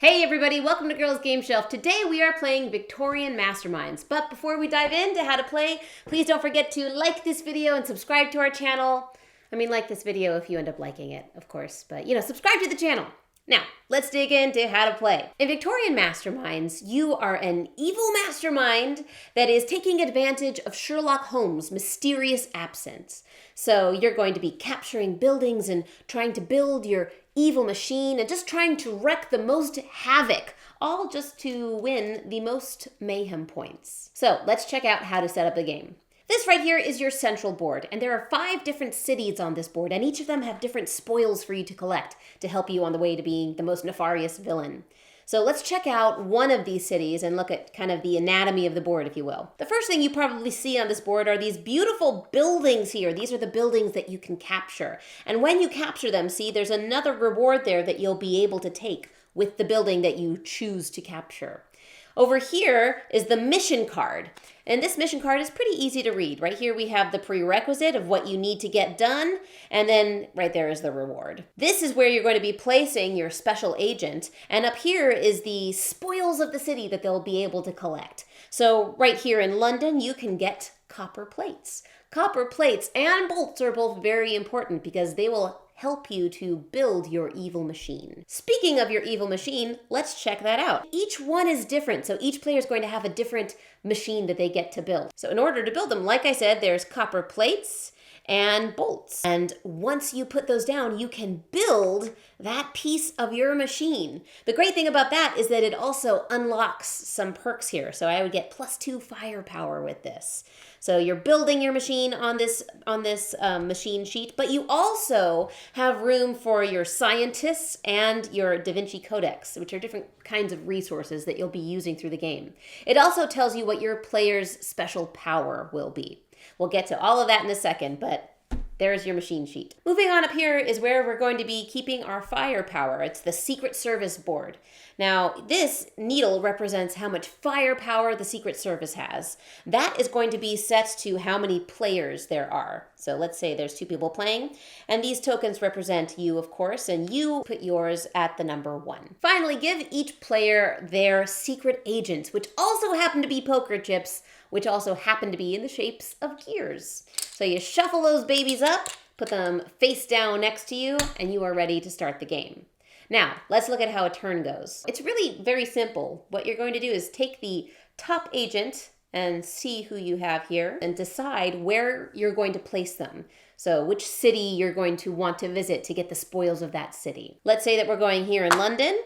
Hey everybody, welcome to Girls Game Shelf. Today we are playing Victorian Masterminds. But before we dive into how to play, please don't forget to like this video and subscribe to our channel. I mean, like this video if you end up liking it, of course. But, subscribe to the channel. Now, let's dig into how to play. In Victorian Masterminds, you are an evil mastermind that is taking advantage of Sherlock Holmes' mysterious absence. So you're going to be capturing buildings and trying to build your evil machine and just trying to wreak the most havoc, all just to win the most mayhem points. So let's check out how to set up the game. This right here is your central board, and there are 5 different cities on this board, and each of them have different spoils for you to collect to help you on the way to being the most nefarious villain. So let's check out one of these cities and look at kind of the anatomy of the board, if you will. The first thing you probably see on this board are these beautiful buildings here. These are the buildings that you can capture. And when you capture them, see, there's another reward there that you'll be able to take with the building that you choose to capture. Over here is the mission card. And this mission card is pretty easy to read. Right here we have the prerequisite of what you need to get done, and then right there is the reward. This is where you're going to be placing your special agent, and up here is the spoils of the city that they'll be able to collect. So right here in London, you can get copper plates. Copper plates and bolts are both very important because they will help you to build your evil machine. Speaking of your evil machine, let's check that out. Each one is different, so each player is going to have a different machine that they get to build. So in order to build them, like I said, there's copper plates and bolts. And once you put those down, you can build that piece of your machine. The great thing about that is that it also unlocks some perks here. So I would get +2 firepower with this. So you're building your machine on this machine sheet, but you also have room for your scientists and your Da Vinci Codex, which are different kinds of resources that you'll be using through the game. It also tells you what your player's special power will be. We'll get to all of that in a second, but there's your machine sheet. Moving on up here is where we're going to be keeping our firepower. It's the Secret Service board. Now, this needle represents how much firepower the Secret Service has. That is going to be set to how many players there are. So let's say there's 2 people playing, and these tokens represent you, of course, and you put yours at the number 1. Finally, give each player their secret agents, which also happen to be poker chips, which also happen to be in the shapes of gears. So you shuffle those babies up, put them face down next to you, and you are ready to start the game. Now, let's look at how a turn goes. It's really very simple. What you're going to do is take the top agent and see who you have here and decide where you're going to place them. So which city you're going to want to visit to get the spoils of that city. Let's say that we're going here in London,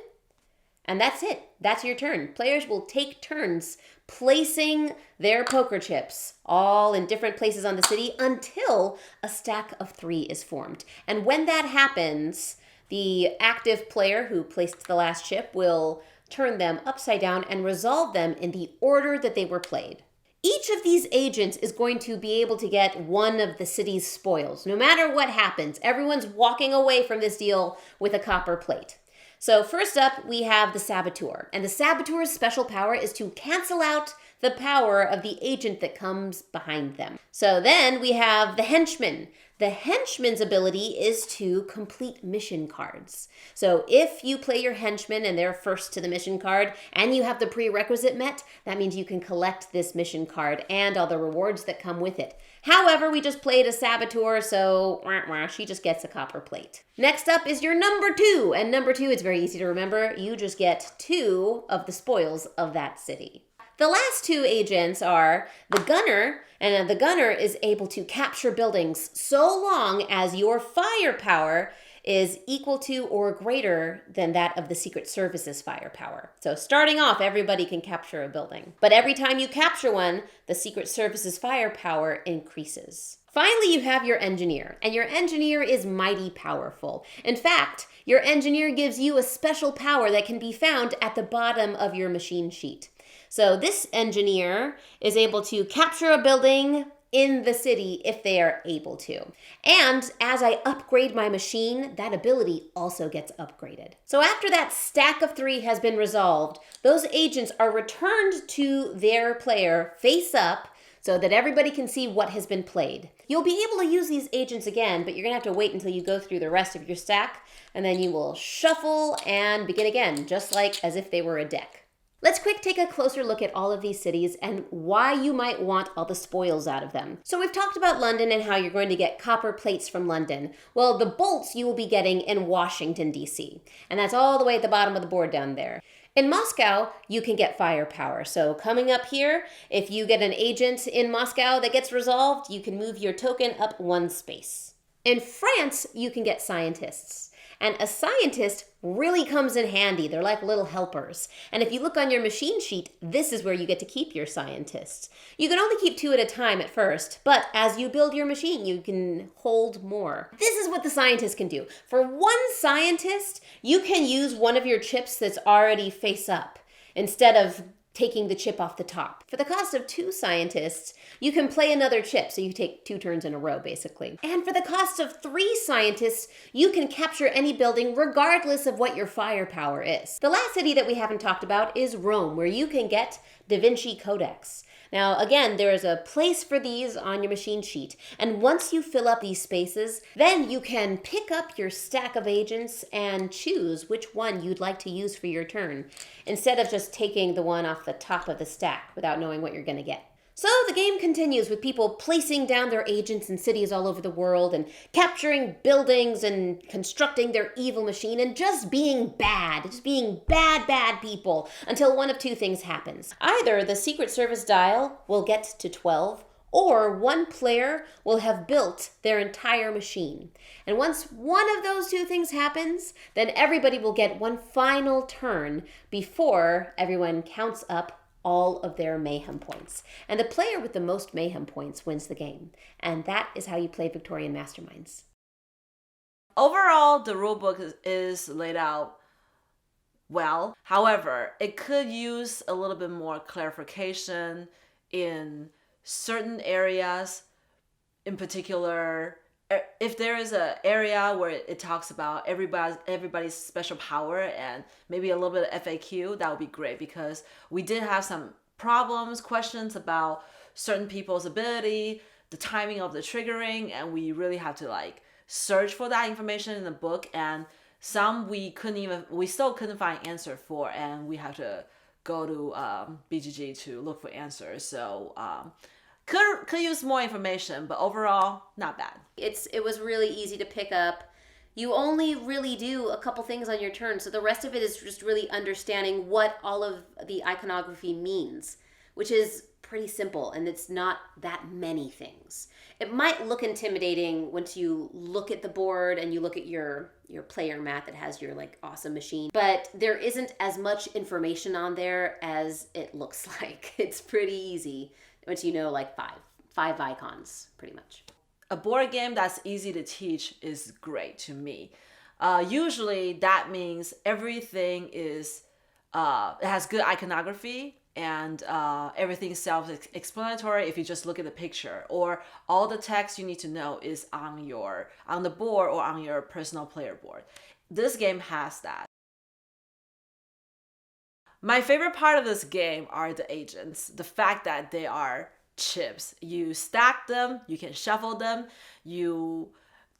and that's it. That's your turn. Players will take turns placing their poker chips all in different places on the city until a stack of 3 is formed. And when that happens, the active player who placed the last chip will turn them upside down and resolve them in the order that they were played. Each of these agents is going to be able to get one of the city's spoils. No matter what happens, everyone's walking away from this deal with a copper plate. So first up, we have the Saboteur. And the Saboteur's special power is to cancel out the power of the agent that comes behind them. So then we have the Henchman. The Henchman's ability is to complete mission cards. So if you play your Henchman and they're first to the mission card and you have the prerequisite met, that means you can collect this mission card and all the rewards that come with it. However, we just played a Saboteur, so she just gets a copper plate. Next up is your number 2. And number 2, it's very easy to remember. You just get 2 of the spoils of that city. The last 2 agents are the Gunner, and the Gunner is able to capture buildings so long as your firepower is equal to or greater than that of the Secret Service's firepower. So starting off, everybody can capture a building. But every time you capture one, the Secret Service's firepower increases. Finally, you have your Engineer, and your Engineer is mighty powerful. In fact, your Engineer gives you a special power that can be found at the bottom of your machine sheet. So this Engineer is able to capture a building in the city if they are able to. And as I upgrade my machine, that ability also gets upgraded. So after that stack of 3 has been resolved, those agents are returned to their player face up so that everybody can see what has been played. You'll be able to use these agents again, but you're going to have to wait until you go through the rest of your stack, and then you will shuffle and begin again, just like as if they were a deck. Let's quick take a closer look at all of these cities and why you might want all the spoils out of them. So we've talked about London and how you're going to get copper plates from London. Well, the bolts you will be getting in Washington, D.C. And that's all the way at the bottom of the board down there. In Moscow, you can get firepower. So coming up here, if you get an agent in Moscow that gets resolved, you can move your token up one space. In France, you can get scientists. And a scientist really comes in handy. They're like little helpers. And if you look on your machine sheet, this is where you get to keep your scientists. You can only keep 2 at a time at first, but as you build your machine, you can hold more. This is what the scientist can do. For one scientist, you can use one of your chips that's already face up instead of taking the chip off the top. For the cost of 2 scientists, you can play another chip, so you take 2 turns in a row, basically. And for the cost of 3 scientists, you can capture any building regardless of what your firepower is. The last city that we haven't talked about is Rome, where you can get Da Vinci Codex. Now, again, there is a place for these on your machine sheet, and once you fill up these spaces, then you can pick up your stack of agents and choose which one you'd like to use for your turn, instead of just taking the one off the top of the stack without knowing what you're going to get. So the game continues with people placing down their agents in cities all over the world and capturing buildings and constructing their evil machine and just being bad people until one of 2 things happens. Either the Secret Service dial will get to 12, or one player will have built their entire machine. And once one of those 2 things happens, then everybody will get one final turn before everyone counts up all of their mayhem points. And the player with the most mayhem points wins the game. And that is how you play Victorian Masterminds. Overall, the rulebook is laid out well. However, it could use a little bit more clarification in certain areas. In particular, if there is an area where it talks about everybody's special power and maybe a little bit of FAQ, that would be great, because we did have some questions about certain people's ability, the timing of the triggering, and we really have to search for that information in the book, and some we still couldn't find answer for, and we have to go to BGG to look for answers. So could use more information, but overall, not bad. It was really easy to pick up. You only really do a couple things on your turn, so the rest of it is just really understanding what all of the iconography means, which is pretty simple, and it's not that many things. It might look intimidating once you look at the board and you look at your player mat that has your awesome machine, but there isn't as much information on there as it looks like. It's pretty easy once you know five icons, pretty much. A board game that's easy to teach is great to me. Usually that means everything is it has good iconography, and everything's self-explanatory if you just look at the picture, or all the text you need to know is on the board or on your personal player board. This game has that. My favorite part of this game are the agents. The fact that they are chips. You stack them, you can shuffle them,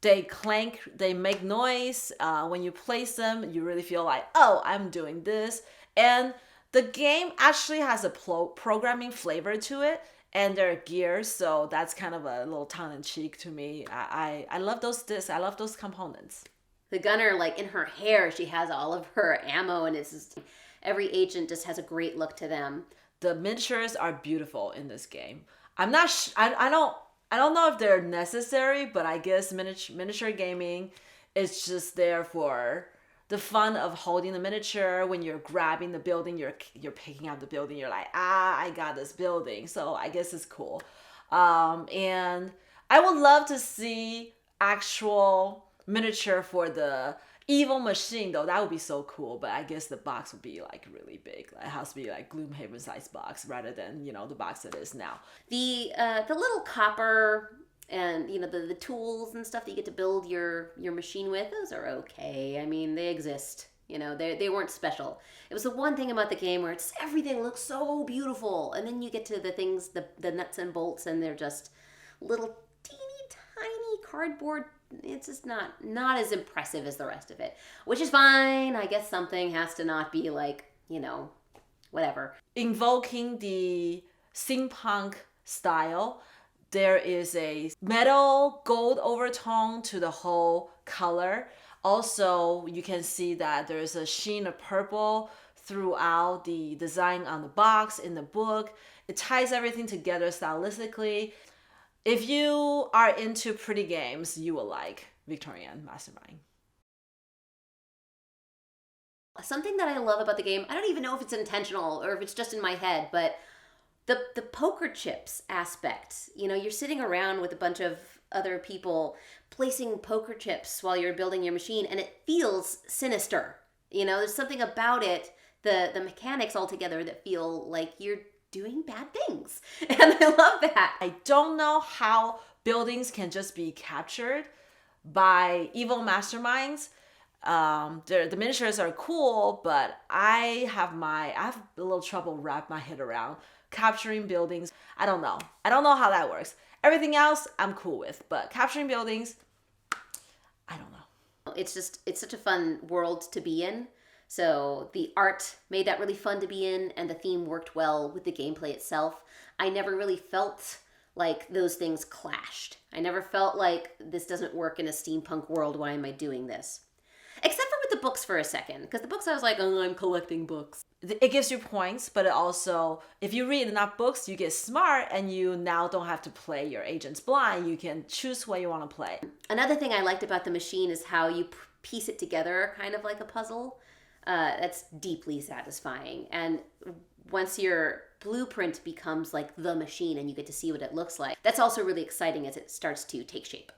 they clank, they make noise. When you place them, you really feel like, oh, I'm doing this. And the game actually has a programming flavor to it, and there are gears, so that's kind of a little tongue-in-cheek to me. I love those discs, I love those components. The gunner, in her hair, she has all of her ammo, and it's just, every agent just has a great look to them. The miniatures are beautiful in this game. I don't know if they're necessary, but I guess miniature gaming is just there for the fun of holding the miniature. When you're grabbing the building, you're picking up the building, you're like, I got this building. So I guess it's cool. And I would love to see actual miniature for the evil machine, though. That would be so cool, but I guess the box would be really big. It has to be Gloomhaven size box rather than the box it is now. The little copper and the tools and stuff that you get to build your machine with, those are okay. I mean, they exist. You know, they weren't special. It was the one thing about the game where it's everything looks so beautiful, and then you get to the things, the nuts and bolts, and they're just little teeny tiny cardboard. It's just not as impressive as the rest of it, which is fine. I guess something has to not be like, you know, whatever. Invoking the steampunk style, there is a metal gold overtone to the whole color. Also, you can see that there's a sheen of purple throughout the design on the box, in the book. It ties everything together stylistically. If you are into pretty games, you will like Victorian Mastermind. Something that I love about the game, I don't even know if it's intentional or if it's just in my head, but the poker chips aspect. You know, you're sitting around with a bunch of other people placing poker chips while you're building your machine, and it feels sinister. You know, there's something about it, the mechanics altogether, that feel like you're doing bad things. And I love that. I don't know how buildings can just be captured by evil masterminds. The miniatures are cool, but I have a little trouble wrap my head around capturing buildings. I don't know how that works. Everything else I'm cool with, but capturing buildings, I don't know. It's such a fun world to be in. So the art made that really fun to be in, and the theme worked well with the gameplay itself. I never really felt like those things clashed. I never felt like this doesn't work in a steampunk world. Why am I doing this? Except for with the books for a second, because the books I was like, oh, I'm collecting books. It gives you points, but it also, if you read enough books, you get smart, and you now don't have to play your agents blind. You can choose what you want to play. Another thing I liked about the machine is how you piece it together kind of like a puzzle. That's deeply satisfying. And once your blueprint becomes like the machine and you get to see what it looks like, that's also really exciting as it starts to take shape.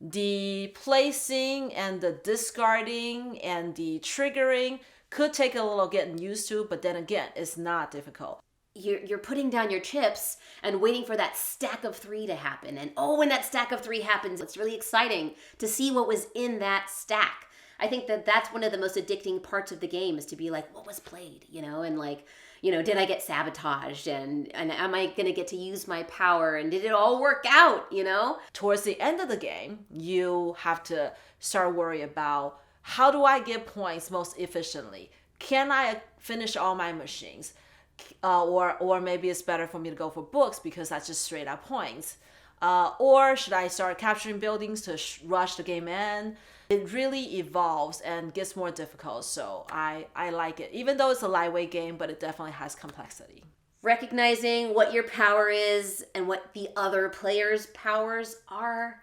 The placing and the discarding and the triggering could take a little getting used to, but then again, it's not difficult. You're putting down your chips and waiting for that stack of 3 to happen. And oh, when that stack of 3 happens, it's really exciting to see what was in that stack. I think that that's one of the most addicting parts of the game, is to be like, what was played, you know, and like, you know, did I get sabotaged, and am I going to get to use my power, and did it all work out, you know? Towards the end of the game, you have to start worry about, how do I get points most efficiently? Can I finish all my machines? Or maybe it's better for me to go for books because that's just straight up points. Or should I start capturing buildings to rush the game in? It really evolves and gets more difficult, so I like it. Even though it's a lightweight game, but it definitely has complexity. Recognizing what your power is and what the other players' powers are,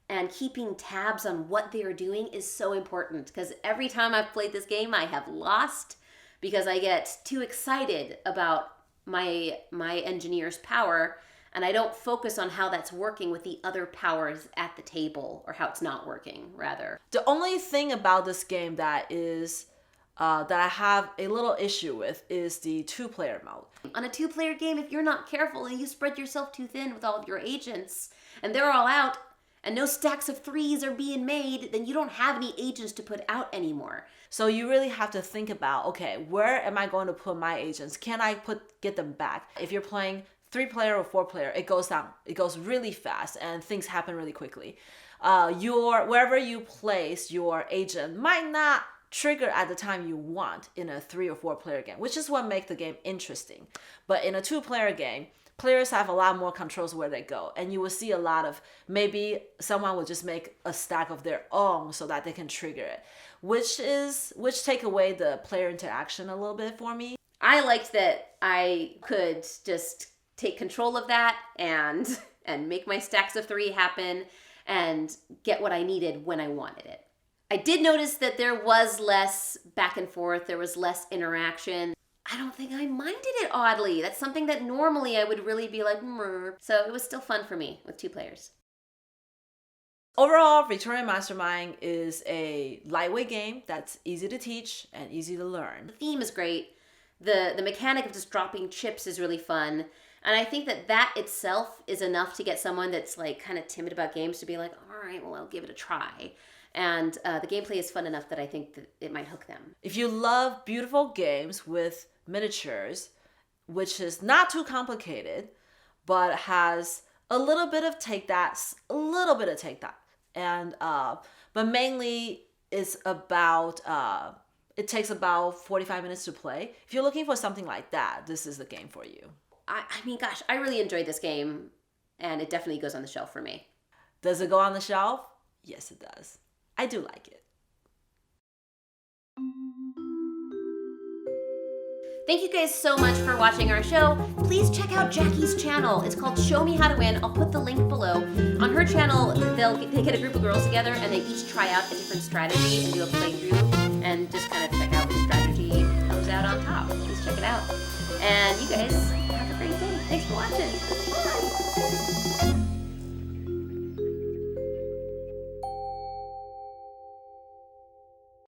and keeping tabs on what they are doing is so important, because every time I've played this game, I have lost because I get too excited about my engineer's power, and I don't focus on how that's working with the other powers at the table, or how it's not working, rather. The only thing about this game that is that I have a little issue with is the 2-player mode. On a 2-player game, if you're not careful and you spread yourself too thin with all of your agents, and they're all out, and no stacks of 3s are being made, then you don't have any agents to put out anymore. So you really have to think about, okay, where am I going to put my agents? Can I get them back? If you're playing 3-player or 4-player, it goes down. It goes really fast and things happen really quickly. Wherever you place your agent might not trigger at the time you want in a 3 or 4-player game, which is what makes the game interesting. But in a 2-player game, players have a lot more controls where they go, and you will see a lot of, maybe someone will just make a stack of their own so that they can trigger it, which take away the player interaction a little bit for me. I liked that I could just take control of that and make my stacks of 3 happen and get what I needed when I wanted it. I did notice that there was less back and forth, there was less interaction. I don't think I minded it, oddly. That's something that normally I would really be like, mrr. So it was still fun for me with 2 players. Overall, Victorian Mastermind is a lightweight game that's easy to teach and easy to learn. The theme is great. The mechanic of just dropping chips is really fun. And I think that itself is enough to get someone that's like kind of timid about games to be like, all right, well, I'll give it a try. And the gameplay is fun enough that I think that it might hook them. If you love beautiful games with miniatures, which is not too complicated, but has a little bit of take that, and but mainly it's about it takes about 45 minutes to play. If you're looking for something like that, this is the game for you. I mean, gosh, I really enjoyed this game, and it definitely goes on the shelf for me. Does it go on the shelf? Yes, it does. I do like it. Thank you guys so much for watching our show. Please check out Jackie's channel. It's called Show Me How to Win. I'll put the link below. On her channel, they get a group of girls together and they each try out a different strategy and do a playthrough and just kind of check out which strategy comes out on top. Please check it out. And you guys have a great day. Thanks for watching. Bye.